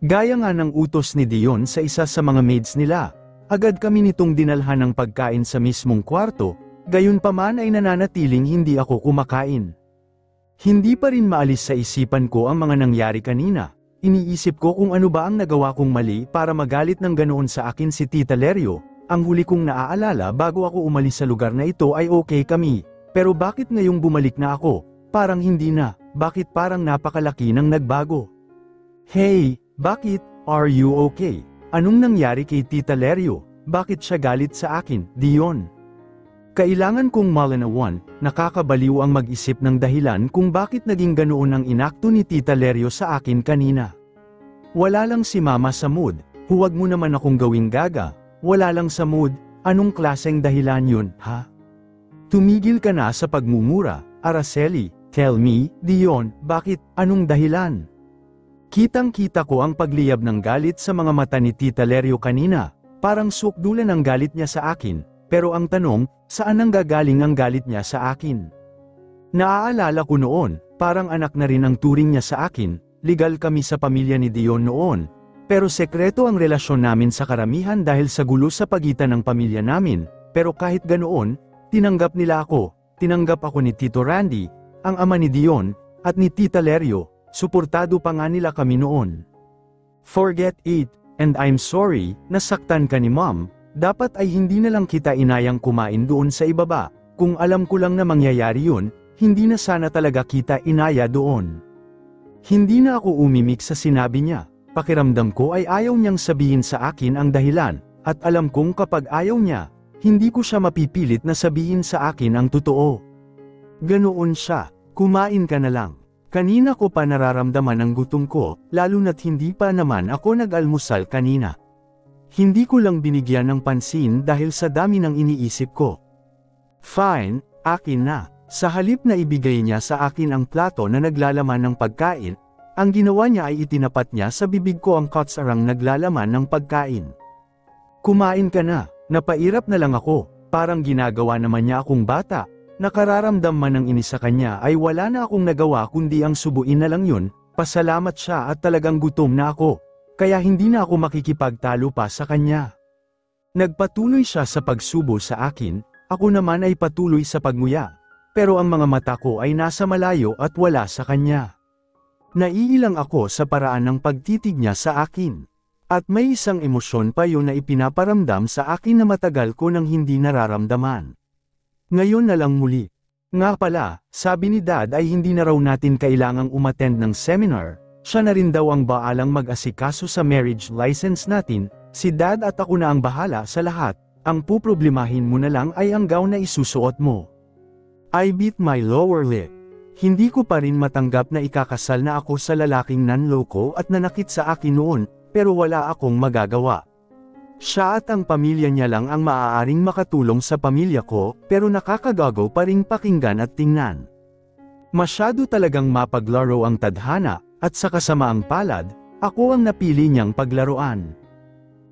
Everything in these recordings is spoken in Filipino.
Gaya nga ng utos ni Dion sa isa sa mga maids nila. Agad kami nitong dinalhan ng pagkain sa mismong kwarto, gayunpaman ay nananatiling hindi ako kumakain. Hindi pa rin maalis sa isipan ko ang mga nangyari kanina. Iniisip ko kung ano ba ang nagawa kong mali para magalit ng ganoon sa akin si Tita Lerio. Ang huli kong naaalala bago ako umalis sa lugar na ito ay okay kami. Pero bakit ngayong bumalik na ako? Parang hindi na. Bakit parang napakalaki ng nagbago? Hey, bakit? Are you okay? Anong nangyari kay Tita Lerio? Bakit siya galit sa akin, Dion? Kailangan kong malinawan, nakakabaliw ang mag-isip ng dahilan kung bakit naging ganoon ang inakto ni Tita Lerio sa akin kanina. Wala lang si Mama sa mood, huwag mo naman akong gawing gaga. Wala lang sa mood, anong klaseng dahilan yun, ha? Tumigil ka na sa pagmumura, Araceli, tell me, Dion, bakit, anong dahilan? Kitang-kita ko ang pagliyab ng galit sa mga mata ni Tita Lerio kanina, parang sukdulan ang galit niya sa akin. Pero ang tanong, saan ang gagaling ang galit niya sa akin? Naaalala ko noon, parang anak na rin ang turing niya sa akin, legal kami sa pamilya ni Dion noon. Pero sekreto ang relasyon namin sa karamihan dahil sa gulo sa pagitan ng pamilya namin, pero kahit ganoon, tinanggap nila ako, tinanggap ako ni Tito Randy, ang ama ni Dion, at ni Tita Lerio, suportado pa nga nila kami noon. Forget it, and I'm sorry, nasaktan ka ni Mom. Dapat ay hindi na lang kita inayang kumain doon sa ibaba, kung alam ko lang na mangyayari yun, hindi na sana talaga kita inaya doon. Hindi na ako umimik sa sinabi niya, pakiramdam ko ay ayaw niyang sabihin sa akin ang dahilan, at alam kong kapag ayaw niya, hindi ko siya mapipilit na sabihin sa akin ang totoo. Ganoon siya, kumain ka na lang. Kanina ko pa nararamdaman ang gutom ko, lalo na't hindi pa naman ako nag-almusal kanina. Hindi ko lang binigyan ng pansin dahil sa dami ng iniisip ko. Fine, akin na. Sa halip na ibigay niya sa akin ang plato na naglalaman ng pagkain, ang ginawa niya ay itinapat niya sa bibig ko ang kutsarang naglalaman ng pagkain. Kumain ka na, napairap na lang ako, parang ginagawa naman niya akong bata. Nakararamdam man ng inis sa kanya ay wala na akong nagawa kundi ang subuin na lang yun, pasalamat siya at talagang gutom na ako. Kaya hindi na ako makikipagtalo pa sa kanya. Nagpatuloy siya sa pagsubo sa akin, ako naman ay patuloy sa pagmuya. Pero ang mga mata ko ay nasa malayo at wala sa kanya. Naiilang ako sa paraan ng pagtitig niya sa akin. At may isang emosyon pa yun na ipinaparamdam sa akin na matagal ko nang hindi nararamdaman. Ngayon na lang muli. Nga pala, sabi ni Dad ay hindi na raw natin kailangang umattend ng seminar. Siya na rin daw ang baalang mag-asikaso sa marriage license natin, si Dad at ako na ang bahala sa lahat, ang puproblemahin mo na lang ay ang gown na isusuot mo. I bit my lower lip. Hindi ko pa rin matanggap na ikakasal na ako sa lalaking nanloko at nanakit sa akin noon, pero wala akong magagawa. Siya at ang pamilya niya lang ang maaaring makatulong sa pamilya ko, pero nakakagago pa ring pakinggan at tingnan. Masyado talagang mapaglaro ang tadhana, at sa kasamaang palad, ako ang napili niyang paglaruan.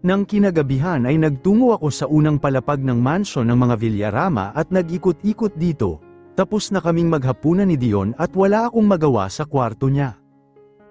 Nang kinagabihan ay nagtungo ako sa unang palapag ng mansyon ng mga Villarama at nag-ikot-ikot dito, tapos na kaming maghapunan ni Dion at wala akong magawa sa kwarto niya.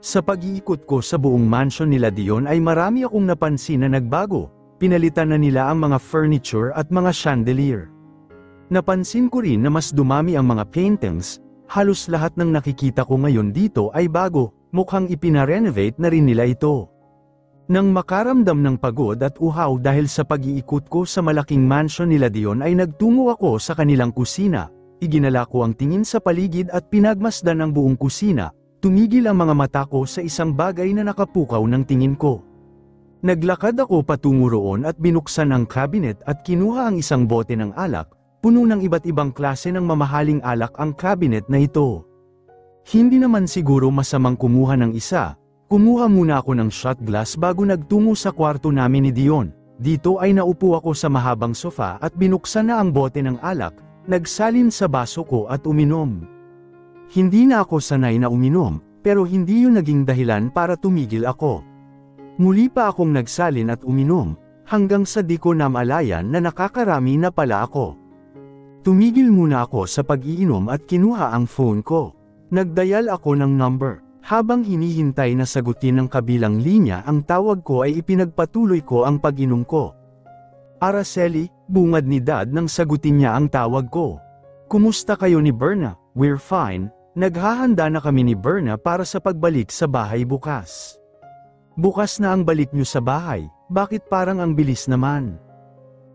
Sa pag-iikot ko sa buong mansyon nila Dion ay marami akong napansin na nagbago, pinalitan na nila ang mga furniture at mga chandelier. Napansin ko rin na mas dumami ang mga paintings, halos lahat ng nakikita ko ngayon dito ay bago. Mukhang ipinarenovate na rin nila ito. Nang makaramdam ng pagod at uhaw dahil sa pag-iikot ko sa malaking mansion nila Dion ay nagtungo ako sa kanilang kusina, iginala ko ang tingin sa paligid at pinagmasdan ang buong kusina, tumigil ang mga mata ko sa isang bagay na nakapukaw ng tingin ko. Naglakad ako patungo roon at binuksan ang cabinet at kinuha ang isang bote ng alak, puno ng iba't ibang klase ng mamahaling alak ang cabinet na ito. Hindi naman siguro masamang kumuha ng isa, kumuha muna ako ng shot glass bago nagtungo sa kwarto namin ni Dion. Dito ay naupo ako sa mahabang sofa at binuksan na ang bote ng alak, nagsalin sa baso ko at uminom. Hindi na ako sanay na uminom, pero hindi yun naging dahilan para tumigil ako. Muli pa akong nagsalin at uminom, hanggang sa di ko namalayan na nakakarami na pala ako. Tumigil muna ako sa pag-iinom at kinuha ang phone ko. Nagdial ako ng number. Habang hinihintay na sagutin ng kabilang linya ang tawag ko ay ipinagpatuloy ko ang pag-inom ko. Araceli, bungad ni Dad nang sagutin niya ang tawag ko. Kumusta kayo ni Berna? We're fine. Naghahanda na kami ni Berna para sa pagbalik sa bahay bukas. Bukas na ang balik niyo sa bahay, bakit parang ang bilis naman?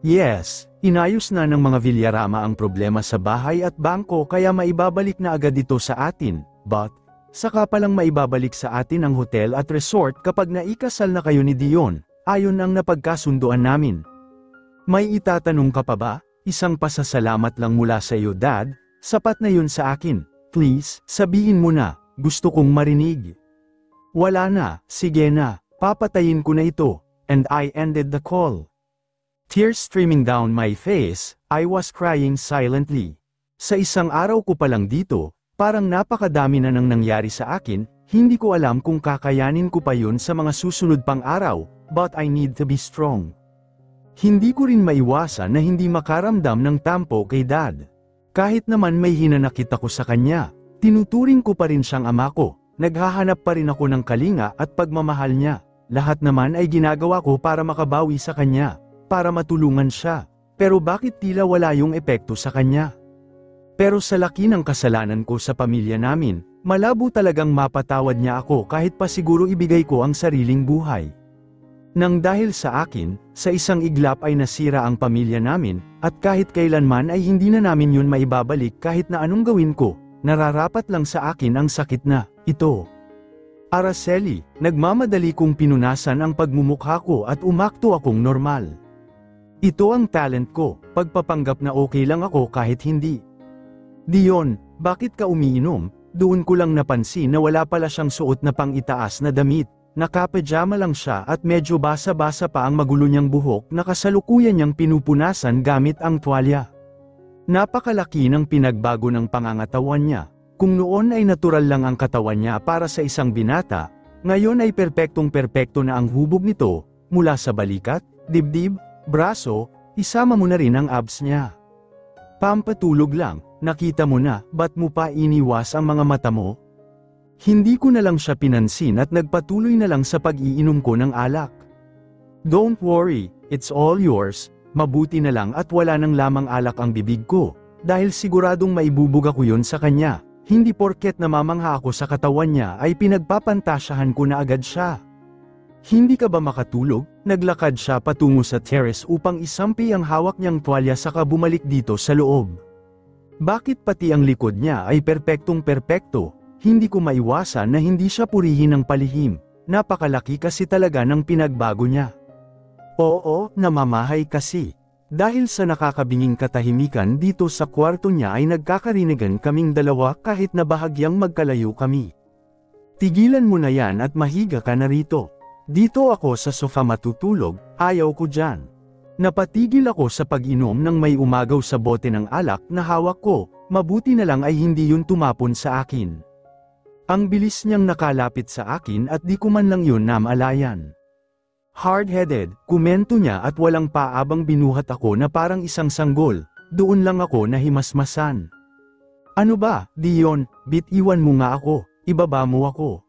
Yes, inayos na ng mga Villarama ang problema sa bahay at bangko kaya maibabalik na agad ito sa atin, but, saka palang maibabalik sa atin ang hotel at resort kapag naikasal na kayo ni Dion, ayon ang napagkasunduan namin. May itatanong ka pa ba? Isang pasasalamat lang mula sa iyo Dad, sapat na yun sa akin. Please, sabihin mo na, gusto kong marinig. Wala na, sige na, papatayin ko na ito, and I ended the call. Tears streaming down my face, I was crying silently. Sa isang araw ko pa lang dito, parang napakadami na nang nangyari sa akin, hindi ko alam kung kakayanin ko pa yun sa mga susunod pang araw, but I need to be strong. Hindi ko rin maiwasan na hindi makaramdam ng tampo kay Dad. Kahit naman may hinanakit ako sa kanya, tinuturing ko pa rin siyang ama ko, naghahanap pa rin ako ng kalinga at pagmamahal niya. Lahat naman ay ginagawa ko para makabawi sa kanya, para matulungan siya, pero bakit tila wala yung epekto sa kanya? Pero sa laki ng kasalanan ko sa pamilya namin, malabo talagang mapatawad niya ako kahit pa siguro ibigay ko ang sariling buhay. Nang dahil sa akin, sa isang iglap ay nasira ang pamilya namin, at kahit kailanman ay hindi na namin yun maibabalik kahit na anong gawin ko, nararapat lang sa akin ang sakit na, ito. Araceli, nagmamadali kong pinunasan ang pagmumukha ko at umakto akong normal. Ito ang talent ko, pagpapanggap na okay lang ako kahit hindi. Dion, bakit ka umiinom? Doon ko lang napansin na wala pala siyang suot na pang-itaas na damit. Nakapajama lang siya at medyo basa-basa pa ang magulo niyang buhok na kasalukuyan niyang pinupunasan gamit ang tuwalya. Napakalaki ng pinagbago ng pangangatawan niya. Kung noon ay natural lang ang katawan niya para sa isang binata, ngayon ay perpektong-perpekto na ang hubog nito, mula sa balikat, dibdib, braso, isama mo na rin ang abs niya. Pampatulog lang, nakita mo na, ba't mo pa iniwas ang mga mata mo? Hindi ko na lang siya pinansin at nagpatuloy na lang sa pag-iinom ko ng alak. Don't worry, it's all yours, mabuti na lang at wala nang lamang alak ang bibig ko, dahil siguradong maibubuga ko yun sa kanya, hindi porket namamangha ako sa katawan niya ay pinagpapantasyahan ko na agad siya. Hindi ka ba makatulog? Naglakad siya patungo sa terrace upang isampi ang hawak niyang tuwalya saka bumalik dito sa loob. Bakit pati ang likod niya ay perpektong-perpekto? Hindi ko maiwasan na hindi siya purihin ng palihim, napakalaki kasi talaga ng pinagbago niya. Oo, namamahay kasi. Dahil sa nakakabinging katahimikan dito sa kwarto niya ay nagkakarinigan kaming dalawa kahit na bahagyang magkalayo kami. Tigilan mo na yan at mahiga ka na rito. Dito ako sa sofa matutulog, ayaw ko dyan. Napatigil ako sa pag-inom nang may umagaw sa bote ng alak na hawak ko, mabuti na lang ay hindi yun tumapon sa akin. Ang bilis niyang nakalapit sa akin at di ko man lang yun namalayan. Hard-headed, komento niya at walang paabang binuhat ako na parang isang sanggol, doon lang ako nahimasmasan. Ano ba, Dion, bitiwan mo nga ako, ibaba mo ako.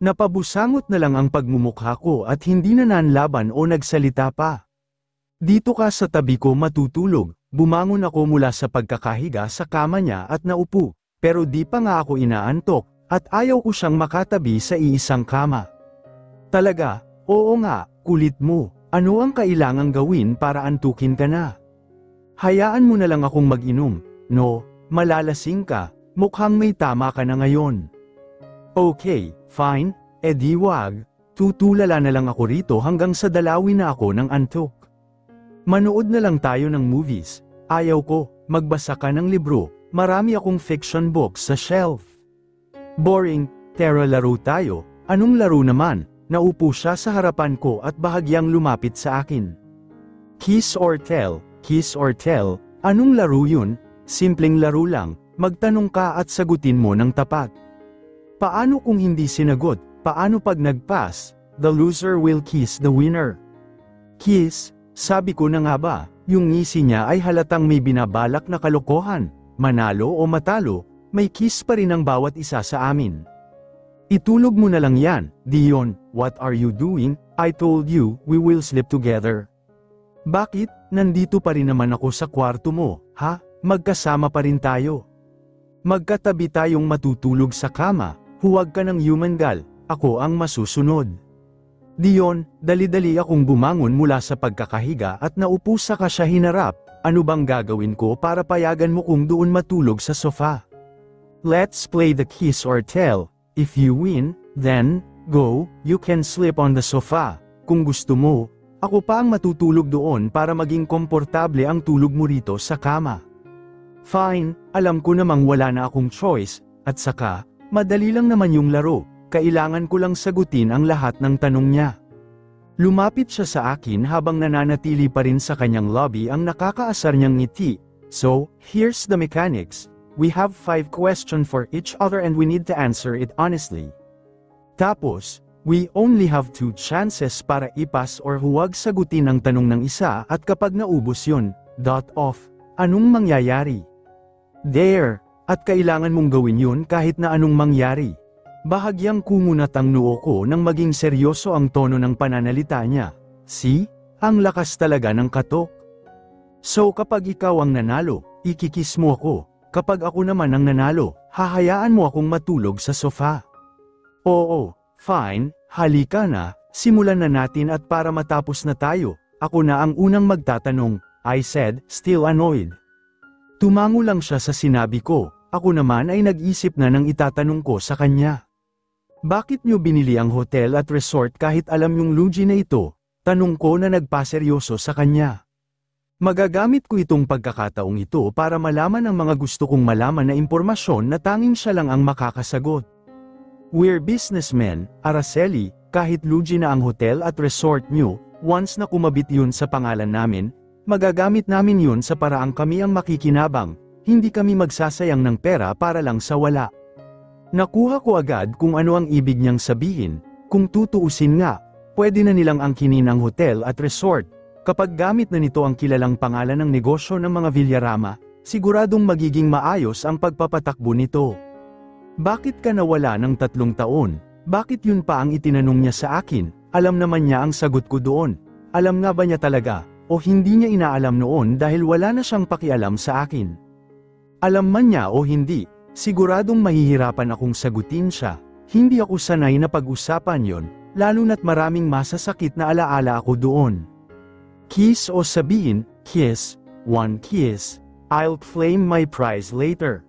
Napabusangot na lang ang pagmumukha ko at hindi na nanlaban o nagsalita pa. Dito ka sa tabi ko matutulog, bumangon ako mula sa pagkakahiga sa kama niya at naupo, pero di pa nga ako inaantok. At ayaw ko siyang makatabi sa iisang kama. Talaga, oo nga, kulit mo, ano ang kailangang gawin para antukin ka na? Hayaan mo na lang akong mag-inom, no, malalasing ka, mukhang may tama ka na ngayon. Okay, fine, edi wag, tutulala na lang ako rito hanggang sa dalawin na ako ng antok. Manood na lang tayo ng movies, ayaw ko, magbasa ka ng libro, marami akong fiction books sa shelf. Boring, tara laro tayo, anong laro naman? Naupo siya sa harapan ko at bahagyang lumapit sa akin. Kiss or tell, anong laro yun? Simpleng laro lang, magtanong ka at sagutin mo ng tapat. Paano kung hindi sinagot? Paano pag nag-pass? The loser will kiss the winner. Kiss, sabi ko na nga ba, yung ngisi niya ay halatang may binabalak na kalokohan, manalo o matalo, may kiss pa rin ang bawat isa sa amin. Itulog mo na lang yan, Dion. What are you doing? I told you, we will sleep together. Bakit? Nandito pa rin naman ako sa kwarto mo, ha? Magkasama pa rin tayo. Magkatabi tayong matutulog sa kama, huwag ka ng human gal, ako ang masusunod. Dion, dali-dali akong bumangon mula sa pagkakahiga at naupo sa kasya hinarap, ano bang gagawin ko para payagan mo kung doon matulog sa sofa? Let's play the kiss or tell. If you win, then, go, you can sleep on the sofa. Kung gusto mo, ako pa ang matutulog doon para maging komportable ang tulog mo rito sa kama. Fine, alam ko namang wala na akong choice, at saka, madali lang naman yung laro, kailangan ko lang sagutin ang lahat ng tanong niya. Lumapit siya sa akin habang nananatili pa rin sa kanyang lobby ang nakakaasar niyang ngiti. So, here's the mechanics. We have 5 questions for each other and we need to answer it honestly. Tapos, we only have 2 chances para ipas or huwag sagutin ang tanong ng isa at kapag naubos yun, anong mangyayari? There, at kailangan mong gawin yun kahit na anong mangyari. Bahagyang kumunat ang noo ko nang maging seryoso ang tono ng pananalita niya. See? Ang lakas talaga ng katok. So kapag ikaw ang nanalo, ikikis mo ako. Kapag ako naman ang nanalo, hahayaan mo akong matulog sa sofa. Oo, fine, halika na, simulan na natin at para matapos na tayo, ako na ang unang magtatanong, I said, still annoyed. Tumango lang siya sa sinabi ko, ako naman ay nag-isip na ng itatanong ko sa kanya. Bakit niyo binili ang hotel at resort kahit alam yung lugi na ito? Tanong ko na nagpaseryoso sa kanya. Magagamit ko itong pagkakataong ito para malaman ang mga gusto kong malaman na impormasyon na tanging siya lang ang makakasagot. We're businessmen, Araceli, kahit lugi na ang hotel at resort nyo, once na kumabit yun sa pangalan namin, magagamit namin yun sa paraang kami ang makikinabang, hindi kami magsasayang ng pera para lang sa wala. Nakuha ko agad kung ano ang ibig niyang sabihin, kung tutuusin nga, pwede na nilang angkinin ang hotel at resort. Kapag gamit na nito ang kilalang pangalan ng negosyo ng mga Villarama, siguradong magiging maayos ang pagpapatakbo nito. Bakit ka nawala ng 3 taon? Bakit yun pa ang itinanong niya sa akin? Alam naman niya ang sagot ko doon. Alam nga ba niya talaga, o hindi niya inaalam noon dahil wala na siyang pakialam sa akin? Alam man niya o hindi, siguradong mahihirapan akong sagutin siya. Hindi ako sanay na pag-usapan yon, lalo na't maraming masasakit na alaala ako doon. Kiss o sabihin, kiss, 1 kiss, I'll claim my prize later.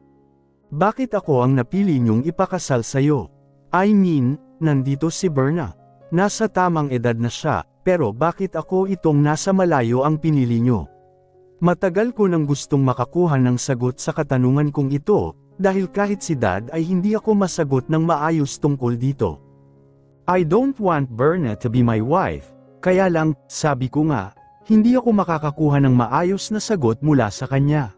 Bakit ako ang napili niyong ipakasal sa'yo? I mean, nandito si Berna. Nasa tamang edad na siya, pero bakit ako itong nasa malayo ang pinili niyo? Matagal ko nang gustong makakuha ng sagot sa katanungan kong ito, dahil kahit si Dad ay hindi ako masagot ng maayos tungkol dito. I don't want Berna to be my wife, kaya lang, sabi ko nga, hindi ako makakakuha ng maayos na sagot mula sa kanya.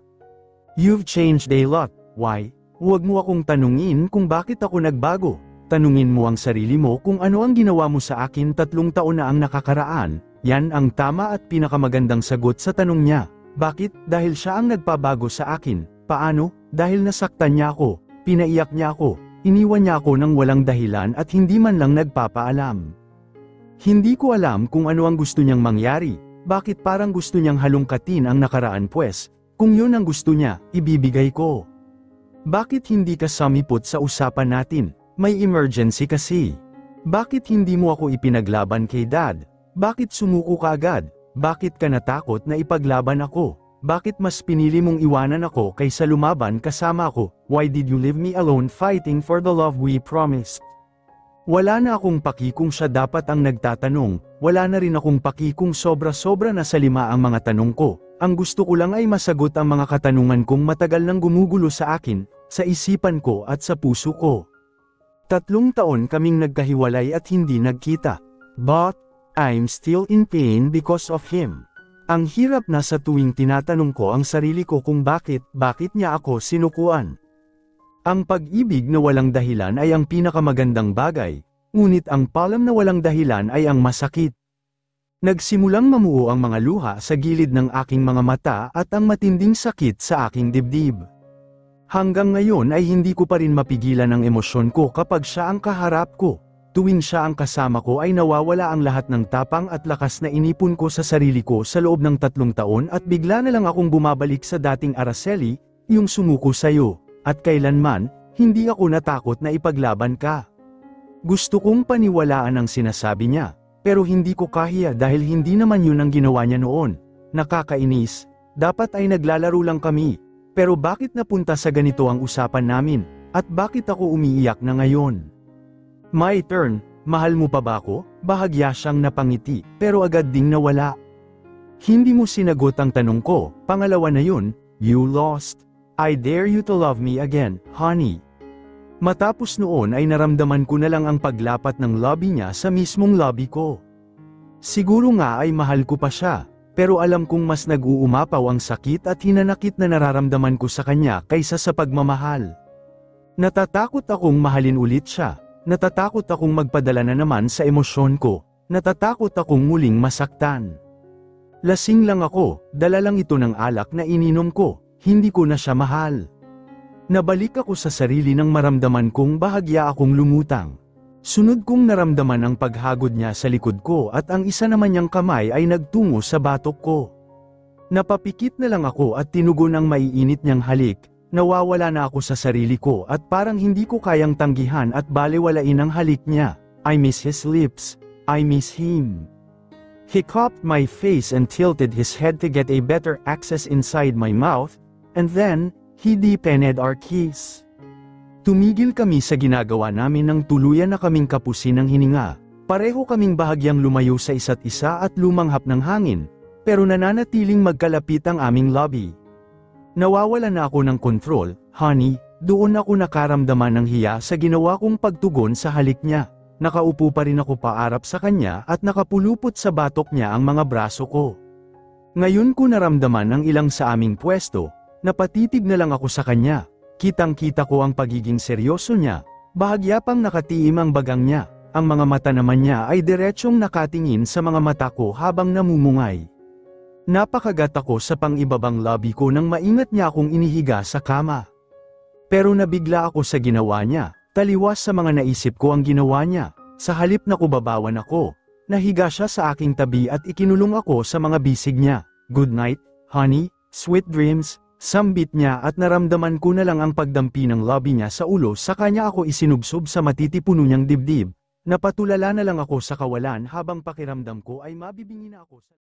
You've changed a lot, why? Huwag mo akong tanungin kung bakit ako nagbago. Tanungin mo ang sarili mo kung ano ang ginawa mo sa akin 3 taon na ang nakakaraan. Yan ang tama at pinakamagandang sagot sa tanong niya. Bakit? Dahil siya ang nagpabago sa akin. Paano? Dahil nasaktan niya ako, pinaiyak niya ako, iniwan niya ako ng walang dahilan at hindi man lang nagpapaalam. Hindi ko alam kung ano ang gusto niyang mangyari. Bakit parang gusto niyang halongkatin ang nakaraan pues? Kung yun ang gusto niya, ibibigay ko. Bakit hindi ka sumipot sa usapan natin? May emergency kasi. Bakit hindi mo ako ipinaglaban kay Dad? Bakit sumuko ka agad? Bakit ka natakot na ipaglaban ako? Bakit mas pinili mong iwanan ako kaysa lumaban kasama ako? Why did you leave me alone fighting for the love we promised? Wala na akong paki kung siya dapat ang nagtatanong, wala na rin akong paki kung sobra-sobra na sa 5 ang mga tanong ko. Ang gusto ko lang ay masagot ang mga katanungan kong matagal nang gumugulo sa akin, sa isipan ko at sa puso ko. 3 taon kaming nagkahiwalay at hindi nagkita. But, I'm still in pain because of him. Ang hirap na sa tuwing tinatanong ko ang sarili ko kung bakit niya ako sinukuan. Ang pag-ibig na walang dahilan ay ang pinakamagandang bagay, ngunit ang palam na walang dahilan ay ang masakit. Nagsimulang mamuo ang mga luha sa gilid ng aking mga mata at ang matinding sakit sa aking dibdib. Hanggang ngayon ay hindi ko pa rin mapigilan ang emosyon ko kapag siya ang kaharap ko. Tuwing siya ang kasama ko ay nawawala ang lahat ng tapang at lakas na inipon ko sa sarili ko sa loob ng 3 taon at bigla na lang akong bumabalik sa dating Araceli, yung sumuko sa'yo, at kailanman, hindi ako natakot na ipaglaban ka. Gusto kong paniwalaan ang sinasabi niya, pero hindi ko kahiya dahil hindi naman yun ang ginawa niya noon. Nakakainis, dapat ay naglalaro lang kami, pero bakit napunta sa ganito ang usapan namin, at bakit ako umiiyak na ngayon? My turn, mahal mo pa ba ako? Bahagya siyang napangiti, pero agad ding nawala. Hindi mo sinagot ang tanong ko, pangalawa na yun, you lost. I dare you to love me again, honey. Matapos noon ay naramdaman ko na lang ang paglapat ng lobby niya sa mismong lobby ko. Siguro nga ay mahal ko pa siya, pero alam kong mas nag-uumapaw ang sakit at hinanakit na nararamdaman ko sa kanya kaysa sa pagmamahal. Natatakot akong mahalin ulit siya. Natatakot akong magpadala na naman sa emosyon ko, natatakot akong muling masaktan. Lasing lang ako, dala lang ito ng alak na ininom ko, hindi ko na siya mahal. Nabalik ako sa sarili nang maramdaman kong bahagya akong lumutang. Sunod kong naramdaman ang paghagod niya sa likod ko at ang isa naman niyang kamay ay nagtungo sa batok ko. Napapikit na lang ako at tinugon ang maiinit niyang halik. Nawawala na ako sa sarili ko at parang hindi ko kayang tanggihan at balewalain ang halik niya. I miss his lips. I miss him. He cupped my face and tilted his head to get a better access inside my mouth, and then, he deepened our kiss. Tumigil kami sa ginagawa namin nang tuluyan na kaming kapusin ng hininga. Pareho kaming bahagyang lumayo sa isa't isa at lumanghap ng hangin, pero nananatiling magkalapit ang aming lobby. Nawawala na ako ng kontrol, honey, doon ako nakaramdaman ng hiya sa ginawa kong pagtugon sa halik niya. Nakaupo pa rin ako paarap sa kanya at nakapulupot sa batok niya ang mga braso ko. Ngayon ko naramdaman ang ilang sa aming pwesto, napatitig na lang ako sa kanya. Kitang-kita ko ang pagiging seryoso niya, bahagya pang nakatiim ang bagang niya, ang mga mata naman niya ay diretsyong nakatingin sa mga mata ko habang namumungay. Napakagat ako sa pang-ibabang lobby ko nang maingat niya akong inihiga sa kama. Pero nabigla ako sa ginawa niya, taliwas sa mga naisip ko ang ginawa niya. Sa halip na kubabawan ako, nahiga siya sa aking tabi at ikinulong ako sa mga bisig niya. Good night, honey, sweet dreams, sambit niya at naramdaman ko na lang ang pagdampi ng lobby niya sa ulo sa kanya ako isinubsob sa matitipuno niyang dibdib. Napatulala na lang ako sa kawalan habang pakiramdam ko ay mabibingi na ako sa